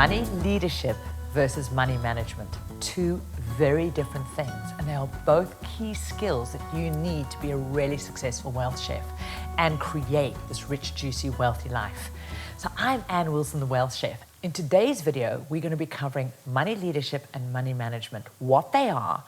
Money leadership versus money management. Two very different things, and they are both key skills that you need to be a really successful wealth chef and create this rich, juicy, wealthy life. So I'm Ann Wilson, the Wealth Chef. In today's video, we're going to be covering money leadership and money management, what they are,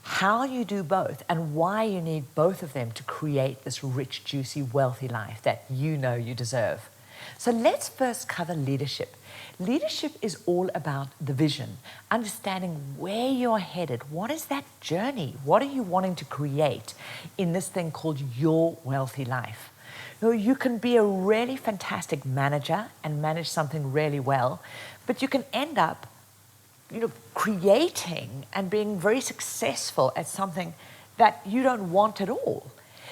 how you do both, and why you need both of them to create this rich, juicy, wealthy life that you know you deserve. So let's first cover leadership. Leadership is all about the vision, understanding where you're headed. What is that journey? What are you wanting to create in this thing called your wealthy life? You can be a really fantastic manager and manage something really well, but you can end up creating and being very successful at something that you don't want at all.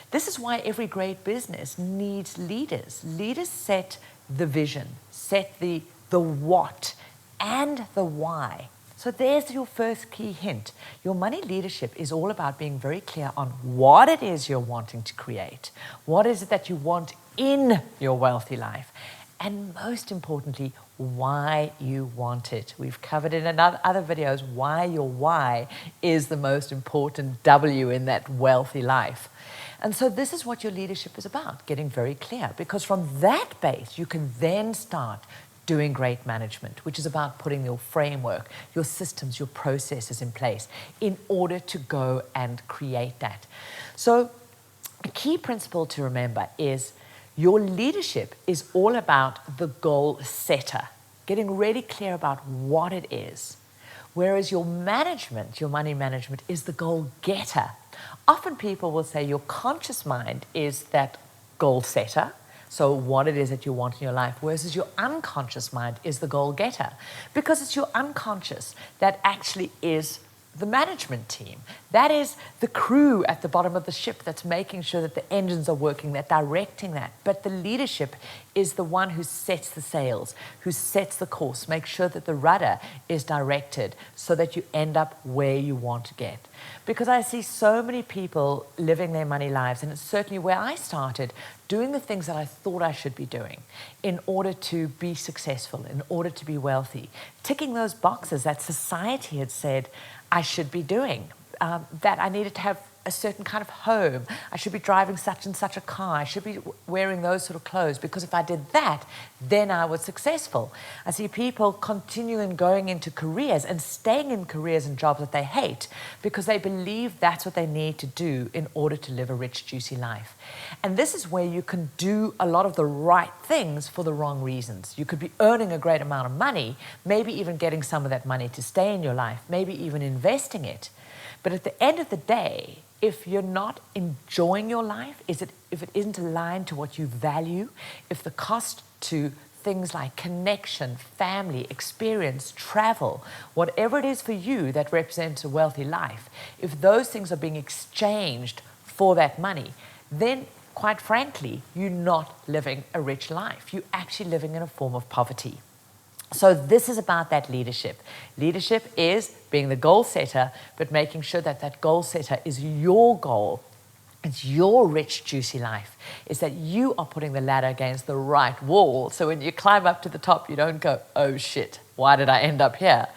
This is why every great business needs leaders. Leaders set the vision, set the what and the why. So there's your first key hint. Your money leadership is all about being very clear on what it is you're wanting to create. What is it that you want in your wealthy life? And most importantly, why you want it. We've covered in other videos why your why is the most important W in that wealthy life. And so this is what your leadership is about, getting very clear, because from that base, you can then start doing great management, which is about putting your framework, your systems, your processes in place in order to go and create that. So a key principle to remember is your leadership is all about the goal setter, getting really clear about what it is. Whereas your management, your money management, is the goal getter. Often people will say your conscious mind is that goal setter, so what it is that you want in your life, whereas your unconscious mind is the goal getter, because it's your unconscious that actually is the management team. That is the crew at the bottom of the ship that's making sure that the engines are working, that directing that. But the leadership is the one who sets the sails, who sets the course, makes sure that the rudder is directed so that you end up where you want to get. Because I see so many people living their money lives, and it's certainly where I started, doing the things that I thought I should be doing in order to be successful, in order to be wealthy, ticking those boxes that society had said I should be doing, that I needed to have a certain kind of home, I should be driving such and such a car, I should be wearing those sort of clothes, because if I did that, then I was successful. I see people continuing going into careers and staying in careers and jobs that they hate because they believe that's what they need to do in order to live a rich, juicy life. And this is where you can do a lot of the right things for the wrong reasons. You could be earning a great amount of money, maybe even getting some of that money to stay in your life, maybe even investing it. But at the end of the day, if you're not enjoying your life, if it isn't aligned to what you value, if the cost to things like connection, family, experience, travel, whatever it is for you that represents a wealthy life, if those things are being exchanged for that money, then quite frankly, you're not living a rich life. You're actually living in a form of poverty. So this is about that leadership. Leadership is being the goal setter, but making sure that that goal setter is your goal. It's your rich, juicy life. It's that you are putting the ladder against the right wall. So when you climb up to the top, you don't go, oh shit, why did I end up here?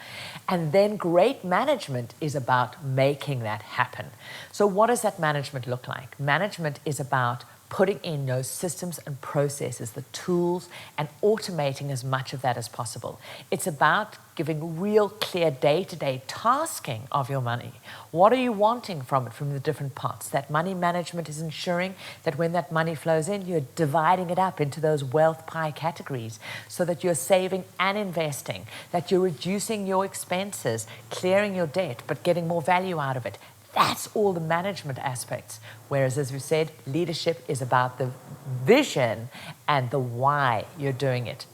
And then great management is about making that happen. So what does that management look like? Management is about putting in those systems and processes, the tools, and automating as much of that as possible. It's about giving real clear day-to-day tasking of your money. What are you wanting from it, from the different pots? That money management is ensuring that when that money flows in, you're dividing it up into those wealth pie categories so that you're saving and investing, that you're reducing your expenses, clearing your debt, but getting more value out of it. That's all the management aspects. Whereas, as we said, leadership is about the vision and the why you're doing it.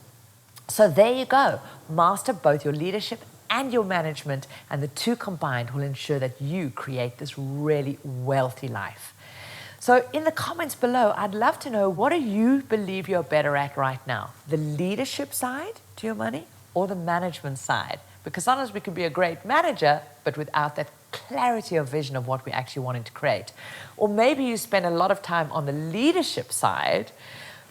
So there you go. Master both your leadership and your management, and the two combined will ensure that you create this really wealthy life. So in the comments below, I'd love to know, what do you believe you're better at right now? The leadership side to your money or the management side? Because sometimes we can be a great manager, but without that clarity of vision of what we're actually wanting to create. Or maybe you spend a lot of time on the leadership side,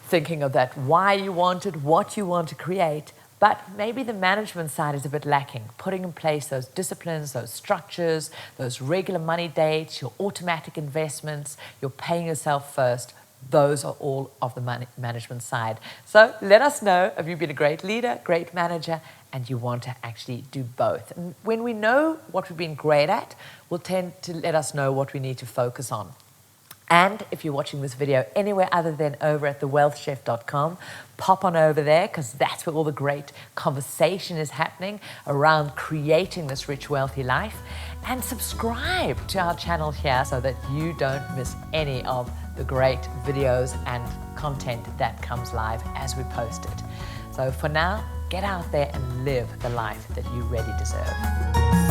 thinking of that why you want it, what you want to create, But maybe the management side is a bit lacking. Putting in place those disciplines, those structures, those regular money dates, your automatic investments, you're paying yourself first. Those are all of the management side. So let us know if you've been a great leader, great manager, and you want to actually do both. And when we know what we've been great at, we'll tend to let us know what we need to focus on. And if you're watching this video anywhere other than over at thewealthchef.com, pop on over there, because that's where all the great conversation is happening around creating this rich, wealthy life. And subscribe to our channel here so that you don't miss any of the great videos and content that comes live as we post it. So for now, get out there and live the life that you really deserve.